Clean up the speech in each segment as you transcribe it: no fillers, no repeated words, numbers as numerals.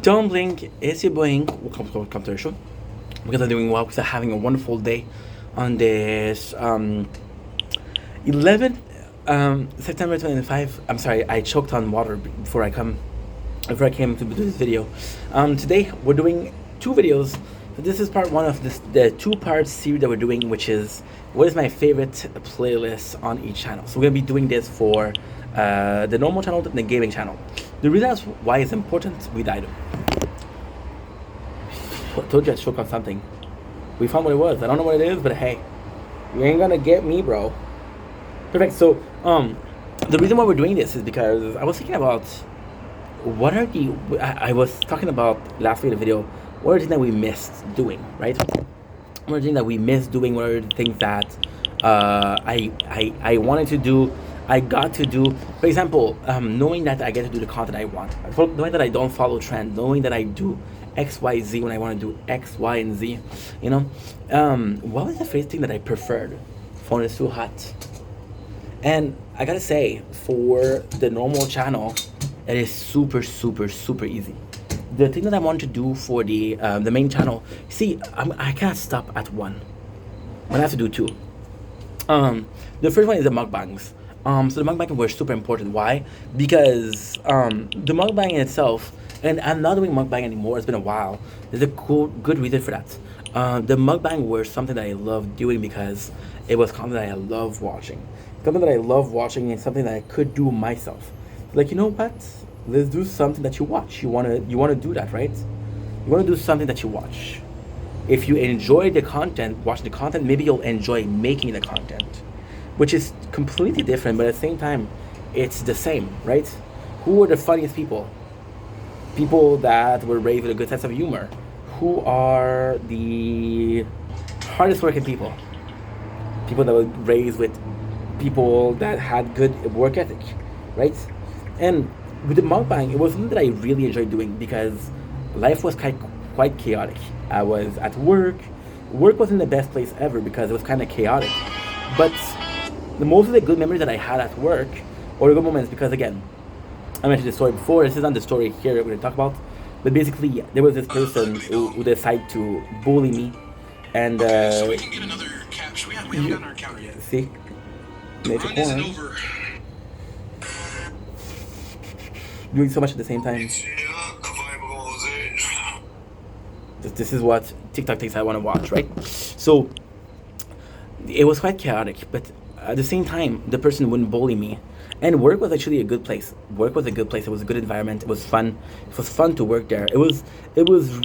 Don't blink, it's your boy. Welcome to the show. Because I'm doing well, because I'm having a wonderful day on this 11th September 25. I'm sorry, I choked on water before I came to do this video. Today we're doing two videos. So this is part one of the two-part series that we're doing, which is what is my favorite playlist on each channel. So we're gonna be doing this for the normal channel and the gaming channel. The reason that's why it's important, we died. I told you I choke on something. We found what it was. I don't know what it is, but hey, you ain't gonna get me, bro. Perfect. So, the reason why we're doing this is because I was thinking about what are the. I was talking about last week in the video. What are the things that we missed doing, right? What are the things that we missed doing? What are the things that I wanted to do? I got to do. For example, knowing that I get to do the content I want, knowing that I don't follow trend, knowing that I do X, Y, Z when I want to do X, Y, and Z. You know, what was the first thing that I preferred? Phone is too hot. And I gotta say, for the normal channel, it is super, super, super easy. The thing that I want to do for the main channel, see, I can't stop at one. I have to do two. The first one is the mukbangs. So the mukbang were super important. Why? Because the mukbang in itself, and I'm not doing mukbang anymore. It's been a while. There's a good reason for that. The mukbang were something that I love doing because it was content that I love watching. Something that I love watching and something that I could do myself. Like, you know what? Let's do something that you watch. You wanna do that, right? You wanna do something that you watch. If you enjoy the content, watching the content, maybe you'll enjoy making the content, which is completely different, but at the same time, it's the same, right? Who are the funniest people? People that were raised with a good sense of humor. Who are the hardest working people? People that were raised with people that had good work ethic, right? And with the mukbang, it was something that I really enjoyed doing because life was quite chaotic. I was at work. Work wasn't the best place ever because it was kind of chaotic. But most of the good memories that I had at work, or the good moments, because again, I mentioned this story before. This is not the story here we're going to talk about, but basically, there was this person who decided to bully me, and So we can get another couch. We haven't gotten our counter yet. see, nature Run isn't porn, over. doing so much at the same time. This is what TikTok thinks I want to watch, right? So it was quite chaotic, but at the same time, the person wouldn't bully me. And work was actually a good place. Work was a good place. It was a good environment. It was fun. It was fun to work there. It was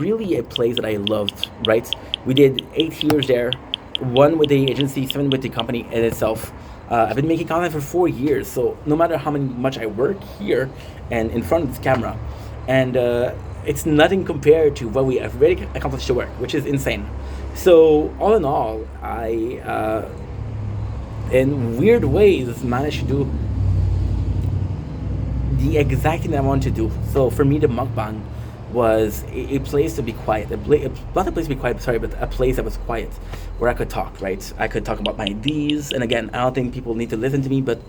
really a place that I loved, right? We did 8 years there, one with the agency, seven with the company in itself. I've been making content for 4 years, so no matter how much I work here and in front of this camera, and it's nothing compared to what we have already accomplished at work, which is insane. So all in all, I in weird ways managed to do the exact thing that I wanted to do. So for me, the mukbang was a place to be quiet. Not a place to be quiet, sorry, but a place that was quiet where I could talk, right? I could talk about my ideas. And again, I don't think people need to listen to me, but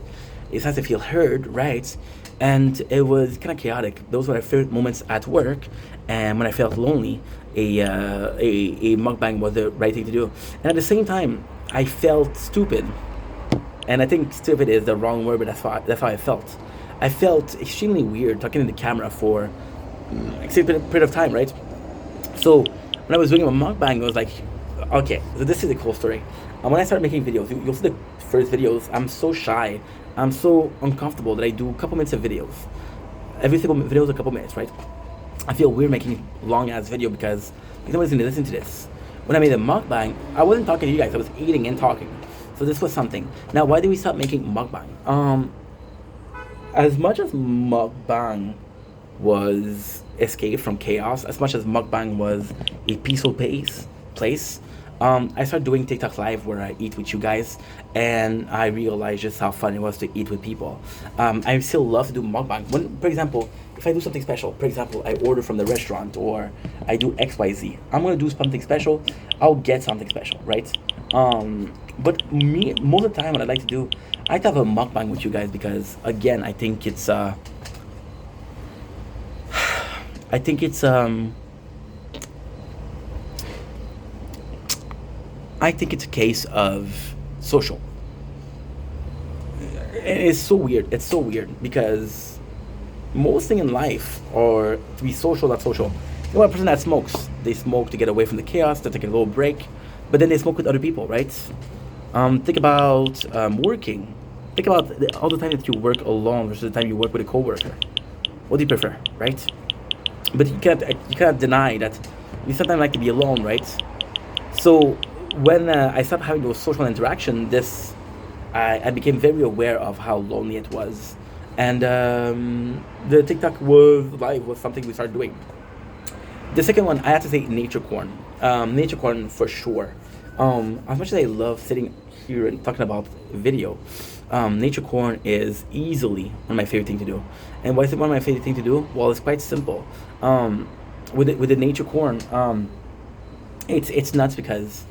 it's nice to feel heard, right? And it was kind of chaotic. Those were my favorite moments at work. And when I felt lonely, a mukbang was the right thing to do. And at the same time, I felt stupid. And I think stupid is the wrong word, but that's how I felt. I felt extremely weird talking to the camera for extended period of time, right? So when I was doing my mukbang, it was like, okay, so this is a cool story. And when I started making videos, you'll see the first videos. I'm so shy. I'm so uncomfortable that I do a couple minutes of videos. Every single video is a couple minutes, right? I feel weird making long ass video because like, nobody's gonna listen to this. When I made a mukbang, I wasn't talking to you guys. I was eating and talking. So this was something. Now, why did we stop making mukbang? As much as mukbang was escape from chaos, as much as mukbang was a peaceful place, I started doing TikTok live where I eat with you guys, and I realized just how fun it was to eat with people. I still love to do mukbang. When, for example, if I do something special, for example, I order from the restaurant or I do XYZ, I'm gonna do something special, I'll get something special, right? But me, most of the time, what I like to do, I like to have a mukbang with you guys because, again, I think it's I think it's a case of social. And it's so weird. It's so weird because most thing in life are to be social, not social. You know, a person that smokes, they smoke to get away from the chaos, to take a little break, but then they smoke with other people, right? Think about working. Think about all the time that you work alone versus the time you work with a coworker. What do you prefer, right? But you cannot deny that you sometimes like to be alone, right? So when I stopped having those social interaction, I became very aware of how lonely it was, and the TikTok was live was something we started doing. The second one, I have to say nature corn. Nature corn for sure. As much as I love sitting here and talking about video, nature corn is easily one of my favorite things to do. And why is it one of my favorite things to do? Well, it's quite simple. With the nature corn, it's nuts because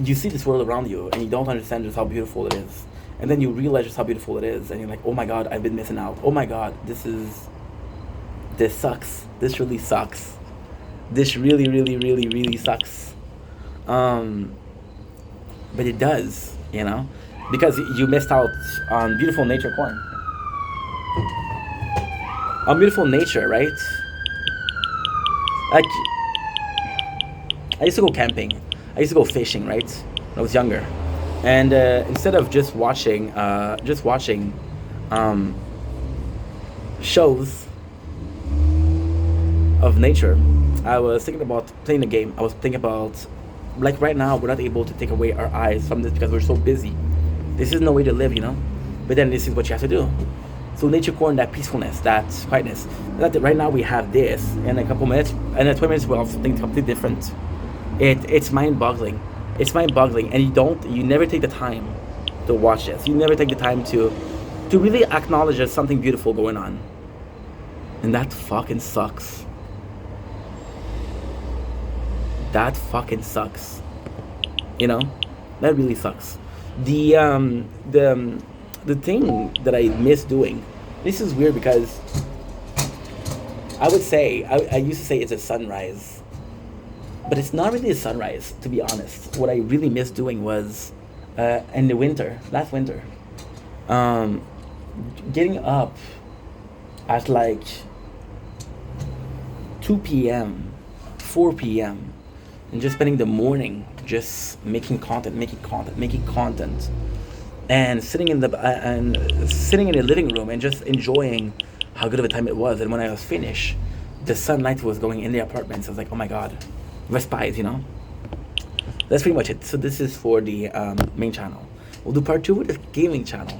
you see this world around you and you don't understand just how beautiful it is. And then you realize just how beautiful it is, and you're like, oh my god, I've been missing out. Oh my god, this sucks. This really sucks. This really, really, really, really sucks. Um, but it does, because you missed out on beautiful nature corn. On beautiful nature, right? Like, I used to go camping. I used to go fishing, right? When I was younger. And instead of just watching shows of nature, I was thinking about playing the game. I was thinking about, like right now, we're not able to take away our eyes from this because we're so busy. This is no way to live, But then this is what you have to do. So nature corn, that peacefulness, that quietness. That right now we have this. In a couple minutes, and in 20 minutes we'll have something completely different. It's mind-boggling. It's mind-boggling, and you never take the time to watch this. You never take the time to really acknowledge there's something beautiful going on, and that fucking sucks. That fucking sucks. That really sucks. The thing that I miss doing. This is weird because I would say I used to say it's a sunrise. But it's not really a sunrise, to be honest. What I really missed doing was, in the last winter, getting up at like 2 p.m., 4 p.m., and just spending the morning just making content, and sitting in the living room and just enjoying how good of a time it was. And when I was finished, the sunlight was going in the apartment. So I was like, oh my god. Respite, That's pretty much it. So this is for the main channel. We'll do part 2 with the gaming channel.